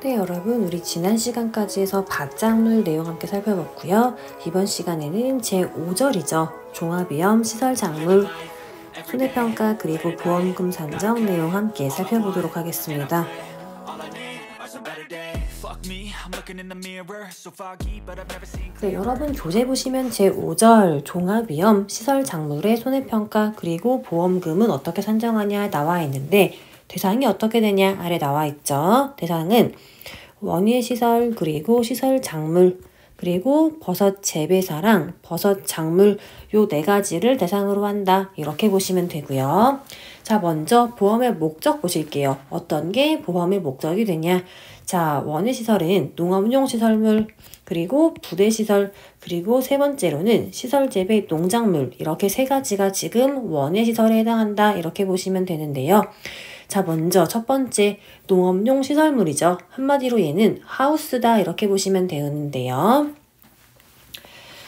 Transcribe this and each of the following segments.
네, 여러분, 우리 지난 시간까지 해서 밭작물 내용 함께 살펴봤고요. 이번 시간에는 제5절이죠. 종합위험 시설작물 손해평가 그리고 보험금 산정 내용 함께 살펴보도록 하겠습니다. 네, 여러분 교재 보시면 제5절 종합위험 시설작물의 손해평가 그리고 보험금은 어떻게 산정하냐 나와 있는데 대상이 어떻게 되냐 아래 나와 있죠. 대상은 원예 시설 그리고 시설 작물 그리고 버섯 재배사랑 버섯 작물 요 네 가지를 대상으로 한다. 이렇게 보시면 되고요. 자, 먼저 보험의 목적 보실게요. 어떤 게 보험의 목적이 되냐. 자, 원예 시설은 농업용 시설물 그리고 부대시설 그리고 세 번째로는 시설 재배 농작물 이렇게 세 가지가 지금 원예 시설에 해당한다. 이렇게 보시면 되는데요. 자, 먼저 첫 번째 농업용 시설물이죠. 한마디로 얘는 하우스다 이렇게 보시면 되는데요.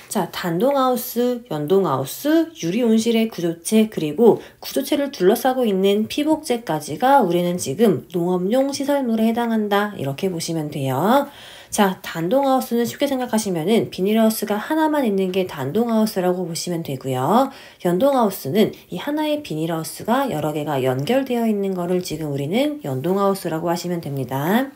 자, 단동하우스, 연동하우스, 유리온실의 구조체 그리고 구조체를 둘러싸고 있는 피복제까지가 우리는 지금 농업용 시설물에 해당한다 이렇게 보시면 돼요. 자, 단동하우스는 쉽게 생각하시면은 비닐하우스가 하나만 있는 게 단동하우스라고 보시면 되고요. 연동하우스는 이 하나의 비닐하우스가 여러 개가 연결되어 있는 거를 지금 우리는 연동하우스라고 하시면 됩니다.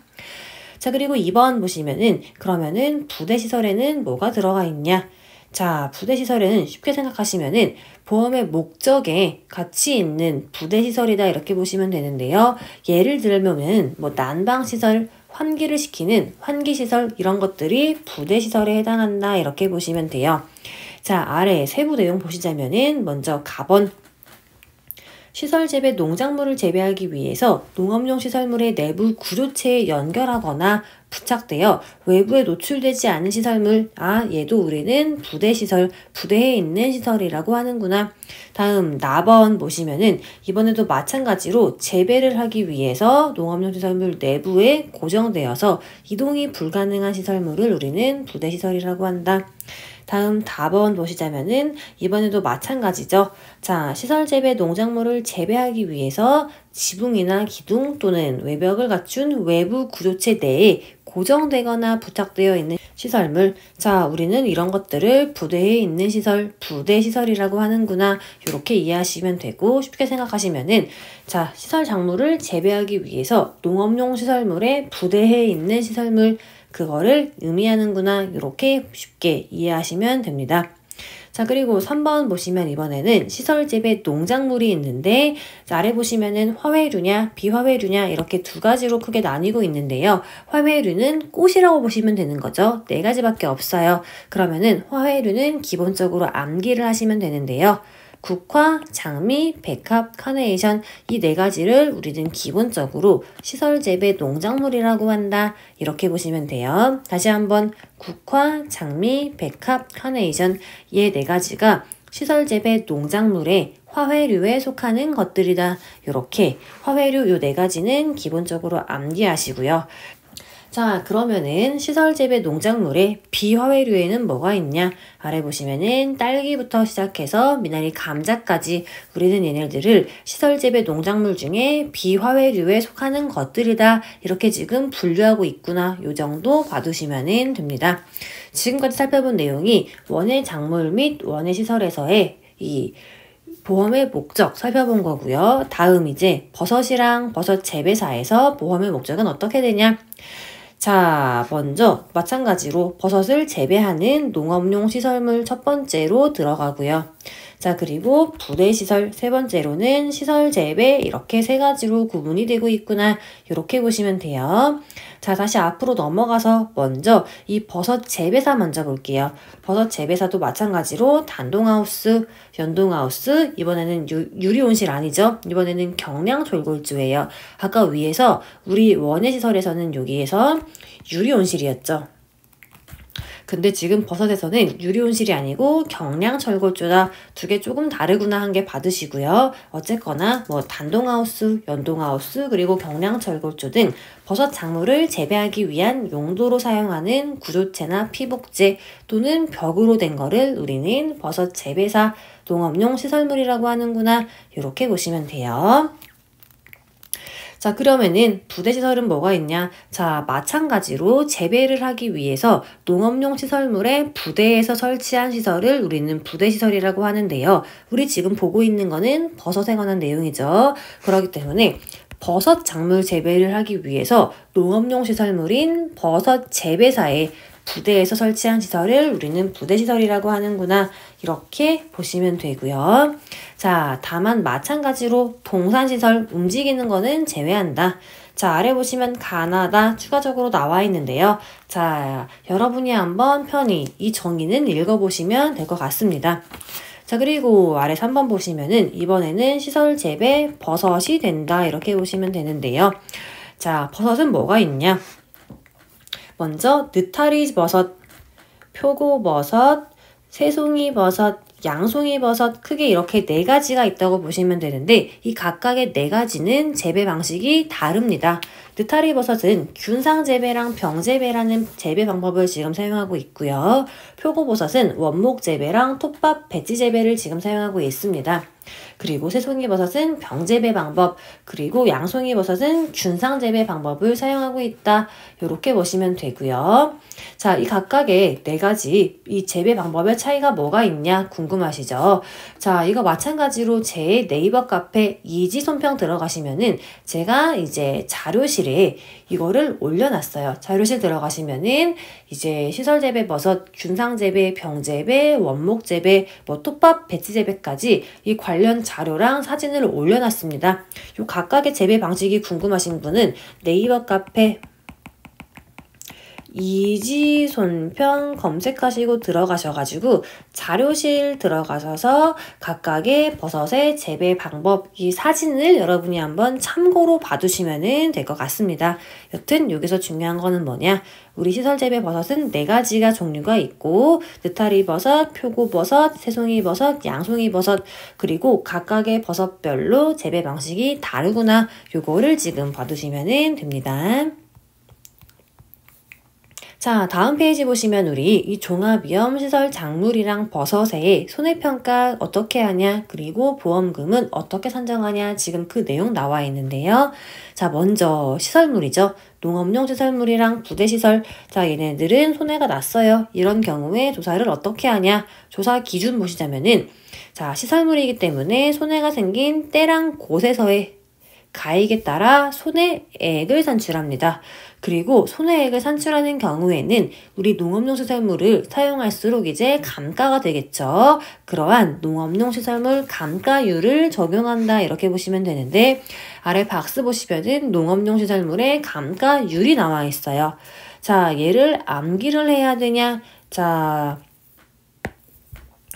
자, 그리고 2번 보시면은 그러면은 부대시설에는 뭐가 들어가 있냐? 자, 부대시설은 쉽게 생각하시면은 보험의 목적에 같이 있는 부대시설이다 이렇게 보시면 되는데요. 예를 들면은 뭐 난방시설, 환기를 시키는 환기시설 이런 것들이 부대시설에 해당한다 이렇게 보시면 돼요. 자, 아래 세부 내용 보시자면은 먼저 가번 시설 재배 농작물을 재배하기 위해서 농업용 시설물의 내부 구조체에 연결하거나 부착되어 외부에 노출되지 않은 시설물, 얘도 우리는 부대시설, 부대에 있는 시설이라고 하는구나. 다음 나번 보시면은 이번에도 마찬가지로 재배를 하기 위해서 농업용 시설물 내부에 고정되어서 이동이 불가능한 시설물을 우리는 부대시설이라고 한다. 다음 답번 보시자면은 이번에도 마찬가지죠. 자, 시설 재배 농작물을 재배하기 위해서 지붕이나 기둥 또는 외벽을 갖춘 외부 구조체 내에 고정되거나 부착되어 있는 시설물. 자, 우리는 이런 것들을 부대에 있는 시설, 부대시설이라고 하는구나. 이렇게 이해하시면 되고 쉽게 생각하시면은 자, 시설 작물을 재배하기 위해서 농업용 시설물에 부대에 있는 시설물 그거를 의미하는구나. 이렇게 쉽게 이해하시면 됩니다. 자, 그리고 3번 보시면 이번에는 시설 재배 농작물이 있는데 아래 보시면은 화훼류냐 비화훼류냐 이렇게 두 가지로 크게 나뉘고 있는데요. 화훼류는 꽃이라고 보시면 되는 거죠. 네 가지밖에 없어요. 그러면은 화훼류는 기본적으로 암기를 하시면 되는데요. 국화, 장미, 백합, 카네이션 이 네 가지를 우리는 기본적으로 시설 재배 농작물이라고 한다. 이렇게 보시면 돼요. 다시 한번 국화, 장미, 백합, 카네이션 이 네 가지가 시설 재배 농작물의 화훼류에 속하는 것들이다. 이렇게 화훼류 요 네 가지는 기본적으로 암기하시고요. 자, 그러면은 시설 재배 농작물의 비화훼류에는 뭐가 있냐? 아래 보시면은 딸기부터 시작해서 미나리 감자까지 우리는 얘네들을 시설 재배 농작물 중에 비화훼류에 속하는 것들이다. 이렇게 지금 분류하고 있구나. 요 정도 봐두시면 됩니다. 지금까지 살펴본 내용이 원예 작물 및 원예 시설에서의 이 보험의 목적 살펴본 거고요. 다음 이제 버섯이랑 버섯 재배사에서 보험의 목적은 어떻게 되냐? 자, 먼저 마찬가지로 버섯을 재배하는 농업용 시설물 첫 번째로 들어가고요. 자, 그리고 부대시설 세 번째로는 시설 재배 이렇게 세 가지로 구분이 되고 있구나. 이렇게 보시면 돼요. 자, 다시 앞으로 넘어가서 먼저 이 버섯 재배사 먼저 볼게요. 버섯 재배사도 마찬가지로 단동하우스, 연동하우스, 이번에는 유리온실 아니죠? 이번에는 경량졸골조예요. 아까 위에서 우리 원예시설에서는 여기에서 유리온실이었죠. 근데 지금 버섯에서는 유리온실이 아니고 경량철골조다. 두 개 조금 다르구나 한 게 받으시고요. 어쨌거나 뭐 단동하우스, 연동하우스, 그리고 경량철골조 등 버섯 작물을 재배하기 위한 용도로 사용하는 구조체나 피복제 또는 벽으로 된 거를 우리는 버섯 재배사 농업용 시설물이라고 하는구나. 이렇게 보시면 돼요. 자, 그러면은 부대시설은 뭐가 있냐? 자, 마찬가지로 재배를 하기 위해서 농업용 시설물에 부대에서 설치한 시설을 우리는 부대시설이라고 하는데요. 우리 지금 보고 있는 거는 버섯에 관한 내용이죠. 그렇기 때문에 버섯 작물 재배를 하기 위해서 농업용 시설물인 버섯 재배사에 부대에서 설치한 시설을 우리는 부대시설이라고 하는구나. 이렇게 보시면 되고요. 자, 다만 마찬가지로 동산시설 움직이는 거는 제외한다. 자, 아래 보시면 가나다 추가적으로 나와 있는데요. 자, 여러분이 한번 편히 이 정의는 읽어보시면 될 것 같습니다. 자, 그리고 아래 3번 보시면은 이번에는 시설 재배 버섯이 된다. 이렇게 보시면 되는데요. 자, 버섯은 뭐가 있냐? 먼저 느타리 버섯, 표고버섯, 새송이 버섯, 양송이 버섯 크게 이렇게 네 가지가 있다고 보시면 되는데 이 각각의 네 가지는 재배 방식이 다릅니다. 느타리 버섯은 균상 재배랑 병 재배라는 재배 방법을 지금 사용하고 있고요. 표고버섯은 원목 재배랑 톱밥 배지 재배를 지금 사용하고 있습니다. 그리고 새송이 버섯은 병 재배 방법, 그리고 양송이 버섯은 균상 재배 방법을 사용하고 있다. 이렇게 보시면 되고요. 자, 이 각각의 네 가지 이 재배 방법의 차이가 뭐가 있냐 궁금하시죠? 자, 이거 마찬가지로 제 네이버 카페 이지손평 들어가시면은 제가 이제 자료실에 이거를 올려놨어요. 자료실 들어가시면은 이제 시설 재배 버섯, 균상 재배, 병 재배, 원목 재배, 뭐 톱밥 배지 재배까지 이 관련 자료랑 사진을 올려놨습니다. 요 각각의 재배 방식이 궁금하신 분은 네이버 카페 이지손평 검색하시고 들어가셔가지고 자료실 들어가셔서 각각의 버섯의 재배 방법 이 사진을 여러분이 한번 참고로 봐두시면 될 것 같습니다. 여튼 여기서 중요한 거는 뭐냐? 우리 시설 재배 버섯은 네 가지가 종류가 있고 느타리 버섯, 표고버섯, 새송이 버섯, 양송이 버섯 그리고 각각의 버섯별로 재배 방식이 다르구나. 요거를 지금 봐두시면 됩니다. 자, 다음 페이지 보시면 우리 이 종합위험 시설 작물이랑 버섯의 손해평가 어떻게 하냐, 그리고 보험금은 어떻게 산정하냐, 지금 그 내용 나와 있는데요. 자, 먼저 시설물이죠. 농업용 시설물이랑 부대시설. 자, 얘네들은 손해가 났어요. 이런 경우에 조사를 어떻게 하냐. 조사 기준 보시자면은 자, 시설물이기 때문에 손해가 생긴 때랑 곳에서의 가액에 따라 손해액을 산출합니다. 그리고 손해액을 산출하는 경우에는 우리 농업용 시설물을 사용할수록 이제 감가가 되겠죠. 그러한 농업용 시설물 감가율을 적용한다 이렇게 보시면 되는데 아래 박스 보시면은 농업용 시설물의 감가율이 나와 있어요. 자, 얘를 암기를 해야 되냐? 자,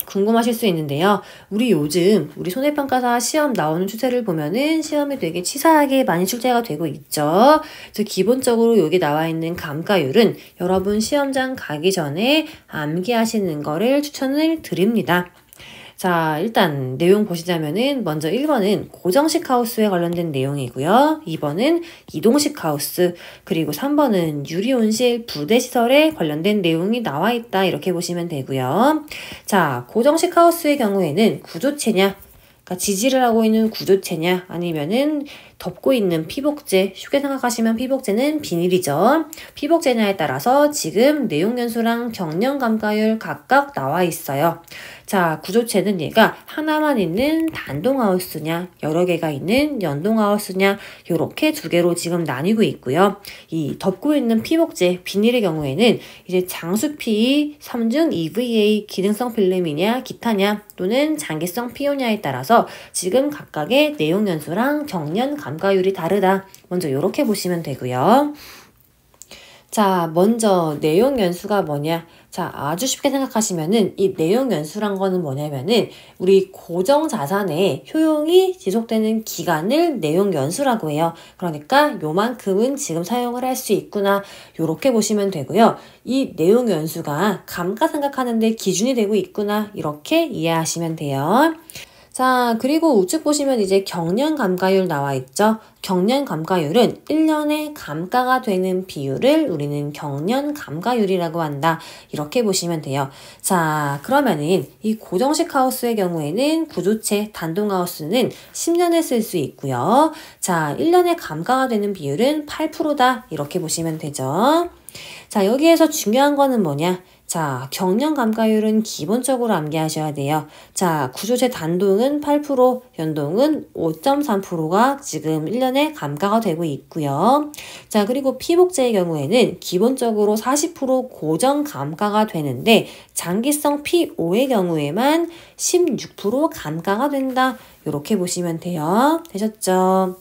궁금하실 수 있는데요. 우리 요즘 우리 손해평가사 시험 나오는 추세를 보면은 시험이 되게 치사하게 많이 출제가 되고 있죠. 그래서 기본적으로 여기 나와 있는 감가율은 여러분 시험장 가기 전에 암기하시는 거를 추천을 드립니다. 자, 일단 내용 보시자면은 먼저 1번은 고정식 하우스에 관련된 내용이고요. 2번은 이동식 하우스, 그리고 3번은 유리온실 부대시설에 관련된 내용이 나와 있다. 이렇게 보시면 되고요. 자, 고정식 하우스의 경우에는 구조체냐, 그러니까 지지를 하고 있는 구조체냐, 아니면은 덮고 있는 피복제, 쉽게 생각하시면 피복제는 비닐이죠. 피복제냐에 따라서 지금 내용연수랑 경련감가율 각각 나와 있어요. 자, 구조체는 얘가 하나만 있는 단동하우스냐, 여러 개가 있는 연동하우스냐, 요렇게 두 개로 지금 나뉘고 있고요. 이 덮고 있는 피복제, 비닐의 경우에는 이제 장수피, 3중 EVA, 기능성 필름이냐, 기타냐, 또는 장기성 PO냐에 따라서 지금 각각의 내용연수랑 경련 감가율이 다르다. 먼저 이렇게 보시면 되고요. 자, 먼저 내용 연수가 뭐냐? 자, 아주 쉽게 생각하시면은 이 내용 연수란 거는 뭐냐면은 우리 고정 자산의 효용이 지속되는 기간을 내용 연수라고 해요. 그러니까 요만큼은 지금 사용을 할 수 있구나. 요렇게 보시면 되고요. 이 내용 연수가 감가 생각하는데 기준이 되고 있구나. 이렇게 이해하시면 돼요. 자, 그리고 우측 보시면 이제 경련 감가율 나와 있죠. 경련 감가율은 1년에 감가가 되는 비율을 우리는 경련 감가율이라고 한다. 이렇게 보시면 돼요. 자, 그러면은 이 고정식 하우스의 경우에는 구조체 단동 하우스는 10년에 쓸 수 있고요. 자, 1년에 감가가 되는 비율은 8%다. 이렇게 보시면 되죠. 자, 여기에서 중요한 거는 뭐냐? 자, 경련 감가율은 기본적으로 암기하셔야 돼요. 자, 구조체 단동은 8%, 연동은 5.3%가 지금 1년에 감가가 되고 있고요. 자, 그리고 피복제의 경우에는 기본적으로 40% 고정 감가가 되는데 장기성 P5의 경우에만 16% 감가가 된다. 이렇게 보시면 돼요. 되셨죠?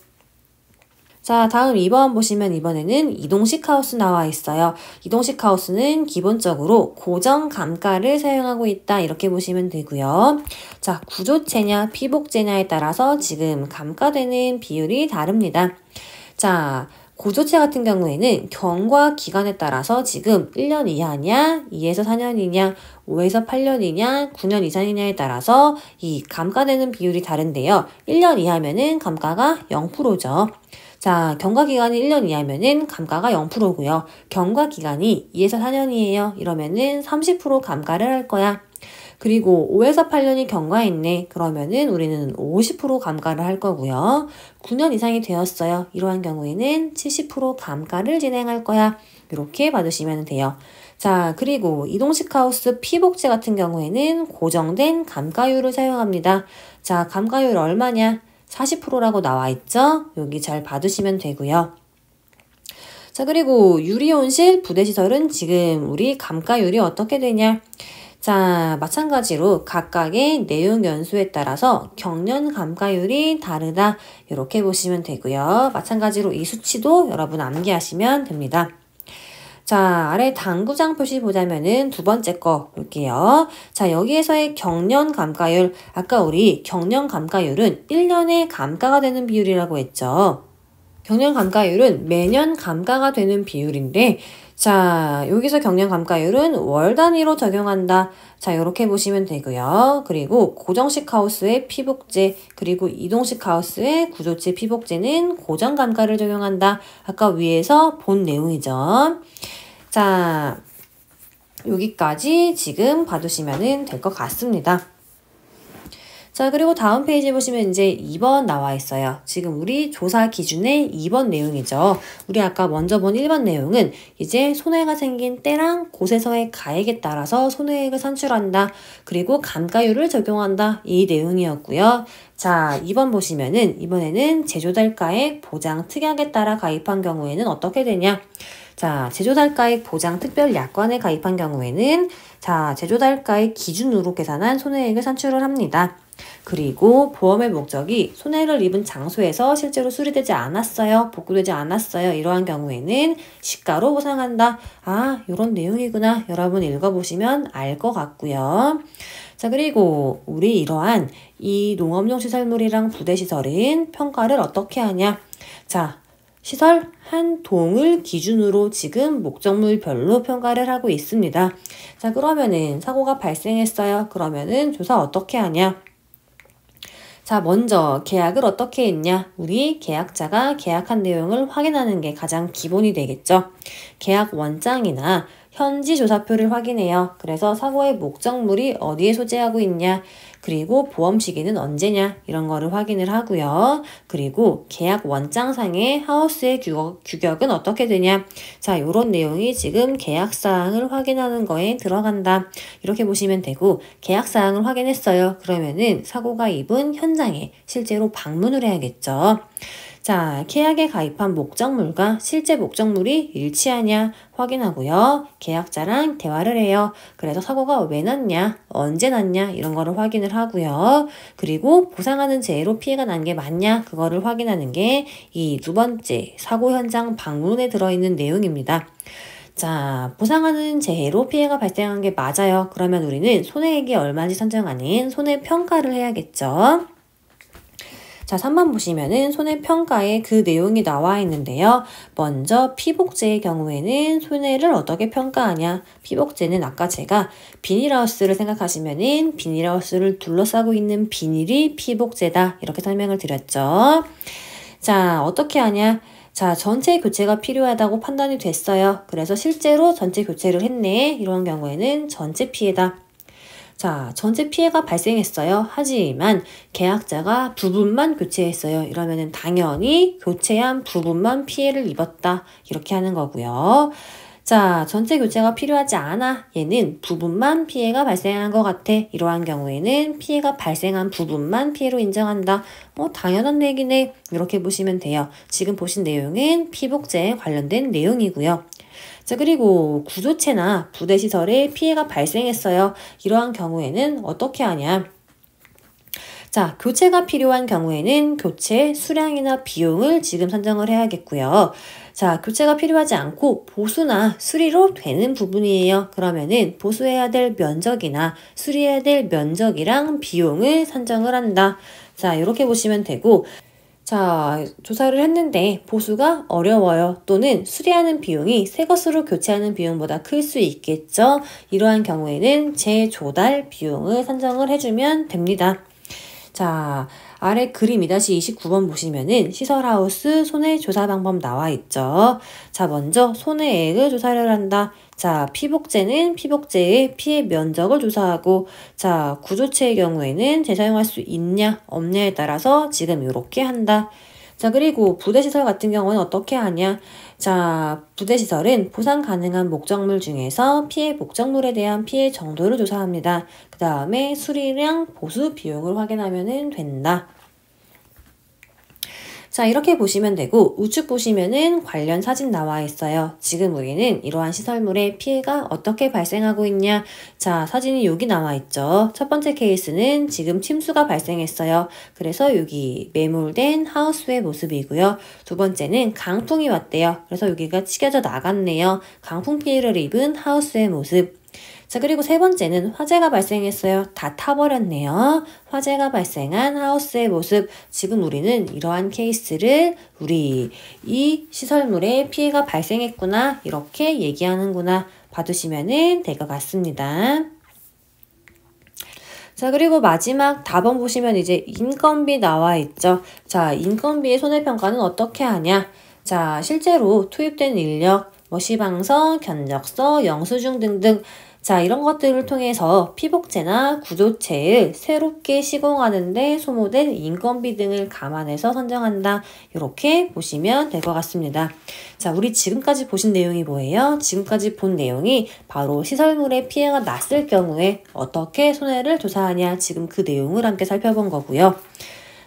자, 다음 2번 보시면 이번에는 이동식 하우스 나와 있어요. 이동식 하우스는 기본적으로 고정 감가를 사용하고 있다. 이렇게 보시면 되고요. 자, 구조체냐 피복제냐에 따라서 지금 감가되는 비율이 다릅니다. 자, 고조체 같은 경우에는 경과 기간에 따라서 지금 1년 이하냐, 2에서 4년이냐, 5에서 8년이냐, 9년 이상이냐에 따라서 이 감가되는 비율이 다른데요. 1년 이하면은 감가가 0%죠. 자, 경과기간이 1년 이하면은 감가가 0%고요. 경과기간이 2에서 4년이에요. 이러면은 30% 감가를 할 거야. 그리고 5에서 8년이 경과했네. 그러면은 우리는 50% 감가를 할 거고요. 9년 이상이 되었어요. 이러한 경우에는 70% 감가를 진행할 거야. 이렇게 받으시면 돼요. 자, 그리고 이동식 하우스 피복제 같은 경우에는 고정된 감가율을 사용합니다. 자, 감가율 얼마냐? 40%라고 나와 있죠? 여기 잘 받으시면 되고요. 자, 그리고 유리온실 부대시설은 지금 우리 감가율이 어떻게 되냐? 자, 마찬가지로 각각의 내용 연수에 따라서 경련 감가율이 다르다. 이렇게 보시면 되고요. 마찬가지로 이 수치도 여러분 암기하시면 됩니다. 자, 아래 당구장 표시 보자면은 두 번째 거 볼게요. 자, 여기에서의 경련 감가율, 아까 우리 경련 감가율은 1년에 감가가 되는 비율이라고 했죠. 경련 감가율은 매년 감가가 되는 비율인데, 자, 여기서 경련 감가율은 월 단위로 적용한다. 자, 이렇게 보시면 되고요. 그리고 고정식 하우스의 피복제, 그리고 이동식 하우스의 구조체 피복제는 고정 감가를 적용한다. 아까 위에서 본 내용이죠. 자, 여기까지 지금 봐두시면 될 것 같습니다. 자, 그리고 다음 페이지 보시면 이제 2번 나와 있어요. 지금 우리 조사 기준의 2번 내용이죠. 우리 아까 먼저 본 1번 내용은 이제 손해가 생긴 때랑 곳에서의 가액에 따라서 손해액을 산출한다. 그리고 감가율을 적용한다. 이 내용이었고요. 자, 2번 보시면은 이번에는 제조달가액 보장 특약에 따라 가입한 경우에는 어떻게 되냐? 자, 제조달가액 보장 특별약관에 가입한 경우에는 자, 제조달가액 기준으로 계산한 손해액을 산출을 합니다. 그리고 보험의 목적이 손해를 입은 장소에서 실제로 수리되지 않았어요. 복구되지 않았어요. 이러한 경우에는 시가로 보상한다. 아, 이런 내용이구나. 여러분 읽어보시면 알 것 같고요. 자, 그리고 우리 이러한 이 농업용 시설물이랑 부대시설은 평가를 어떻게 하냐. 자, 시설 한 동을 기준으로 지금 목적물별로 평가를 하고 있습니다. 자, 그러면은 사고가 발생했어요. 그러면은 조사 어떻게 하냐? 자, 먼저 계약을 어떻게 했냐? 우리 계약자가 계약한 내용을 확인하는 게 가장 기본이 되겠죠. 계약 원장이나 현지 조사표를 확인해요. 그래서 사고의 목적물이 어디에 소재하고 있냐? 그리고 보험 시기는 언제냐? 이런 거를 확인을 하고요. 그리고 계약 원장상의 하우스의 규격은 어떻게 되냐? 자, 요런 내용이 지금 계약사항을 확인하는 거에 들어간다. 이렇게 보시면 되고, 계약사항을 확인했어요. 그러면은 사고가 입은 현장에 실제로 방문을 해야겠죠. 자, 계약에 가입한 목적물과 실제 목적물이 일치하냐 확인하고요. 계약자랑 대화를 해요. 그래서 사고가 왜 났냐, 언제 났냐 이런 거를 확인을 하고요. 그리고 보상하는 재해로 피해가 난 게 맞냐 그거를 확인하는 게 이 두 번째 사고 현장 방문에 들어있는 내용입니다. 자, 보상하는 재해로 피해가 발생한 게 맞아요. 그러면 우리는 손해액이 얼마인지 산정하는 손해평가를 해야겠죠. 자, 3번 보시면은 손해평가에 그 내용이 나와 있는데요. 먼저 피복제의 경우에는 손해를 어떻게 평가하냐? 피복제는 아까 제가 비닐하우스를 생각하시면은 비닐하우스를 둘러싸고 있는 비닐이 피복제다. 이렇게 설명을 드렸죠. 자, 어떻게 하냐? 자, 전체 교체가 필요하다고 판단이 됐어요. 그래서 실제로 전체 교체를 했네. 이런 경우에는 전체 피해다. 자, 전체 피해가 발생했어요. 하지만 계약자가 부분만 교체했어요. 이러면은 당연히 교체한 부분만 피해를 입었다. 이렇게 하는 거고요. 자, 전체 교체가 필요하지 않아. 얘는 부분만 피해가 발생한 것 같아. 이러한 경우에는 피해가 발생한 부분만 피해로 인정한다. 당연한 얘기네. 이렇게 보시면 돼요. 지금 보신 내용은 피복제에 관련된 내용이고요. 자, 그리고 구조체나 부대시설에 피해가 발생했어요. 이러한 경우에는 어떻게 하냐? 자, 교체가 필요한 경우에는 교체 수량이나 비용을 지금 산정을 해야겠고요. 자, 교체가 필요하지 않고 보수나 수리로 되는 부분이에요. 그러면은 보수해야 될 면적이나 수리해야 될 면적이랑 비용을 산정을 한다. 자, 이렇게 보시면 되고, 자, 조사를 했는데 보수가 어려워요. 또는 수리하는 비용이 새 것으로 교체하는 비용보다 클 수 있겠죠. 이러한 경우에는 재조달 비용을 산정을 해주면 됩니다. 자, 아래 그림 2-29번 보시면은 시설하우스 손해조사 방법 나와 있죠. 자, 먼저 손해액을 조사를 한다. 자, 피복제는 피복제의 피해 면적을 조사하고, 자, 구조체의 경우에는 재사용할 수 있냐, 없냐에 따라서 지금 이렇게 한다. 자, 그리고 부대시설 같은 경우는 어떻게 하냐? 자, 부대시설은 보상 가능한 목적물 중에서 피해 목적물에 대한 피해 정도를 조사합니다. 그 다음에 수리량 보수 비용을 확인하면 된다. 자, 이렇게 보시면 되고 우측 보시면은 관련 사진 나와 있어요. 지금 우리는 이러한 시설물의 피해가 어떻게 발생하고 있냐. 자, 사진이 여기 나와 있죠. 첫 번째 케이스는 지금 침수가 발생했어요. 그래서 여기 매몰된 하우스의 모습이고요. 두 번째는 강풍이 왔대요. 그래서 여기가 찢겨져 나갔네요. 강풍 피해를 입은 하우스의 모습. 자, 그리고 세 번째는 화재가 발생했어요. 다 타버렸네요. 화재가 발생한 하우스의 모습. 지금 우리는 이러한 케이스를 우리 이 시설물에 피해가 발생했구나. 이렇게 얘기하는구나. 봐두시면 될 것 같습니다. 자, 그리고 마지막 답안 보시면 이제 인건비 나와 있죠. 자, 인건비의 손해평가는 어떻게 하냐. 자, 실제로 투입된 인력, 시방서, 견적서, 영수증 등등 자, 이런 것들을 통해서 피복제나 구조체를 새롭게 시공하는데 소모된 인건비 등을 감안해서 선정한다. 이렇게 보시면 될 것 같습니다. 자, 우리 지금까지 보신 내용이 뭐예요? 지금까지 본 내용이 바로 시설물에 피해가 났을 경우에 어떻게 손해를 조사하냐. 지금 그 내용을 함께 살펴본 거고요.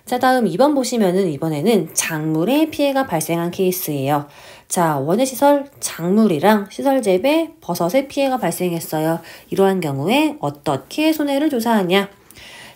자, 다음 2번 보시면은 이번에는 작물에 피해가 발생한 케이스예요. 자, 원예시설 작물이랑 시설재배 버섯에 피해가 발생했어요. 이러한 경우에 어떻게 손해를 조사하냐?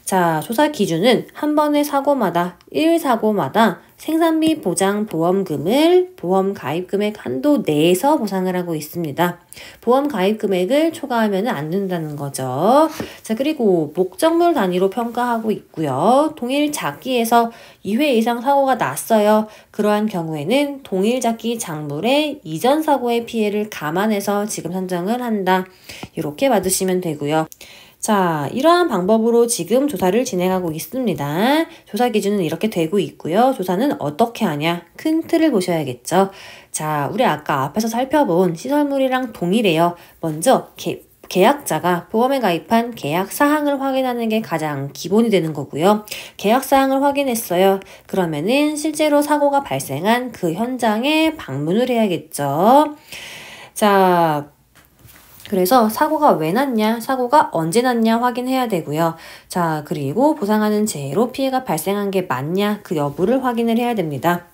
자, 조사 기준은 한 번의 사고마다 1사고마다 생산비 보장 보험금을 보험 가입 금액 한도 내에서 보상을 하고 있습니다. 보험 가입 금액을 초과하면 안 된다는 거죠. 자, 그리고 목적물 단위로 평가하고 있고요. 동일 작기에서 2회 이상 사고가 났어요. 그러한 경우에는 동일 작기 작물의 이전 사고의 피해를 감안해서 지금 산정을 한다. 이렇게 봐주시면 되고요. 자, 이러한 방법으로 지금 조사를 진행하고 있습니다. 조사 기준은 이렇게 되고 있고요. 조사는 어떻게 하냐? 큰 틀을 보셔야겠죠. 자, 우리 아까 앞에서 살펴본 시설물이랑 동일해요. 먼저 계약자가 보험에 가입한 계약 사항을 확인하는 게 가장 기본이 되는 거고요. 계약 사항을 확인했어요. 그러면은 실제로 사고가 발생한 그 현장에 방문을 해야겠죠. 자, 그래서 사고가 왜 났냐, 사고가 언제 났냐 확인해야 되고요. 자, 그리고 보상하는 재해로 피해가 발생한 게 맞냐, 그 여부를 확인을 해야 됩니다.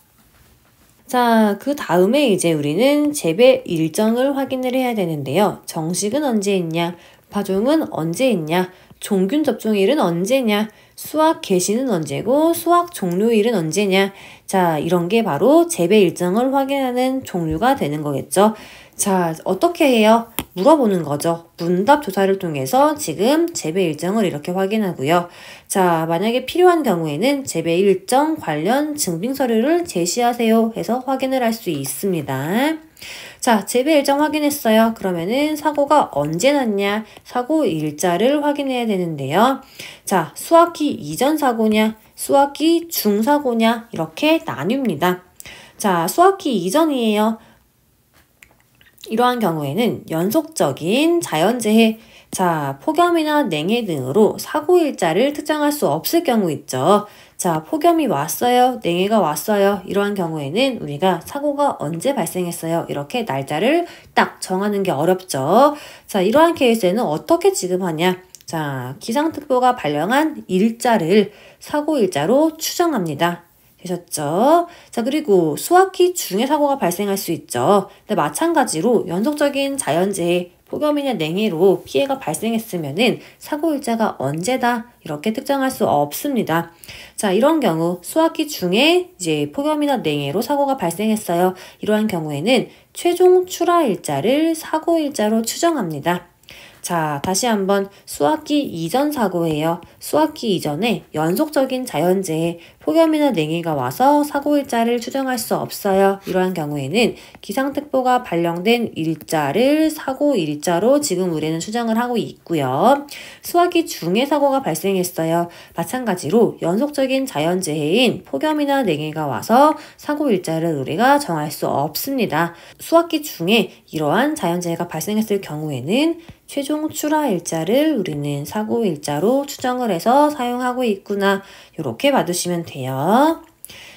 자, 그 다음에 이제 우리는 재배 일정을 확인을 해야 되는데요. 정식은 언제 있냐, 파종은 언제 있냐, 종균 접종일은 언제냐, 수확 개시는 언제고 수확 종료일은 언제냐. 자, 이런 게 바로 재배 일정을 확인하는 종류가 되는 거겠죠. 자, 어떻게 해요? 물어보는 거죠. 문답 조사를 통해서 지금 재배 일정을 이렇게 확인하고요. 자, 만약에 필요한 경우에는 재배 일정 관련 증빙 서류를 제시하세요 해서 확인을 할 수 있습니다. 자, 재배 일정 확인했어요. 그러면은 사고가 언제 났냐? 사고 일자를 확인해야 되는데요. 자, 수확기 이전 사고냐? 수확기 중 사고냐? 이렇게 나뉩니다. 자, 수확기 이전이에요. 이러한 경우에는 연속적인 자연재해, 자, 폭염이나 냉해 등으로 사고 일자를 특정할 수 없을 경우 있죠. 자, 폭염이 왔어요. 냉해가 왔어요. 이러한 경우에는 우리가 사고가 언제 발생했어요. 이렇게 날짜를 딱 정하는 게 어렵죠. 자, 이러한 케이스에는 어떻게 지금 하냐. 자, 기상특보가 발령한 일자를 사고 일자로 추정합니다. 되셨죠? 자, 그리고 수확기 중에 사고가 발생할 수 있죠. 근데 마찬가지로 연속적인 자연재해, 폭염이나 냉해로 피해가 발생했으면은 사고 일자가 언제다 이렇게 특정할 수 없습니다. 자, 이런 경우 수확기 중에 이제 폭염이나 냉해로 사고가 발생했어요. 이러한 경우에는 최종 출하 일자를 사고 일자로 추정합니다. 자, 다시 한번 수확기 이전 사고예요. 수확기 이전에 연속적인 자연재해, 폭염이나 냉해가 와서 사고 일자를 추정할 수 없어요. 이러한 경우에는 기상특보가 발령된 일자를 사고 일자로 지금 우리는 추정을 하고 있고요. 수확기 중에 사고가 발생했어요. 마찬가지로 연속적인 자연재해인 폭염이나 냉해가 와서 사고 일자를 우리가 정할 수 없습니다. 수확기 중에 이러한 자연재해가 발생했을 경우에는 최종 출하 일자를 우리는 사고 일자로 추정을 해서 사용하고 있구나. 이렇게 봐두시면 돼요.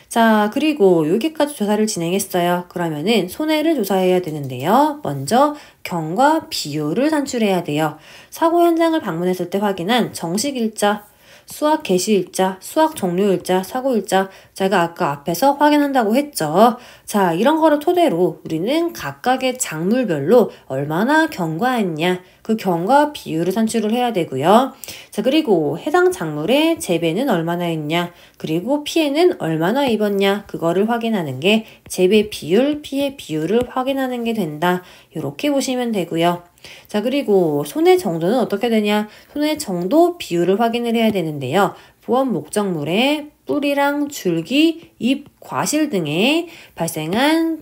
자, 그리고 여기까지 조사를 진행했어요. 그러면은 손해를 조사해야 되는데요. 먼저 경과 비율을 산출해야 돼요. 사고 현장을 방문했을 때 확인한 정식 일자, 수확 개시 일자, 수확 종료 일자, 사고 일자, 제가 아까 앞에서 확인한다고 했죠. 자, 이런 거를 토대로 우리는 각각의 작물별로 얼마나 경과했냐, 그 경과 비율을 산출을 해야 되고요. 자, 그리고 해당 작물의 재배는 얼마나 했냐, 그리고 피해는 얼마나 입었냐, 그거를 확인하는 게 재배 비율, 피해 비율을 확인하는 게 된다. 이렇게 보시면 되고요. 자, 그리고 손해 정도는 어떻게 되냐? 손해 정도 비율을 확인을 해야 되는데요. 보험 목적물의 뿌리랑 줄기, 잎, 과실 등에 발생한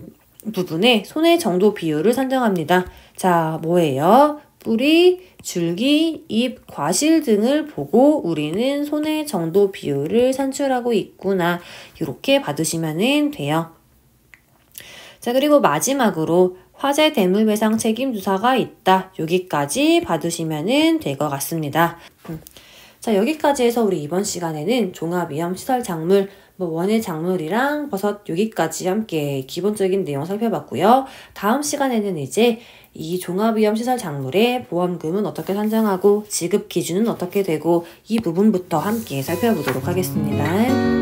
부분의 손해 정도 비율을 산정합니다. 자, 뭐예요? 뿌리, 줄기, 잎, 과실 등을 보고 우리는 손해 정도 비율을 산출하고 있구나. 이렇게 받으시면 돼요. 자, 그리고 마지막으로 화재 대물 배상 책임 조사가 있다. 여기까지 봐두시면 될 것 같습니다. 자, 여기까지 해서 우리 이번 시간에는 종합위험 시설 작물, 원예 작물이랑 버섯 여기까지 함께 기본적인 내용 살펴봤고요. 다음 시간에는 이제 이 종합위험 시설 작물의 보험금은 어떻게 산정하고 지급 기준은 어떻게 되고 이 부분부터 함께 살펴보도록 하겠습니다.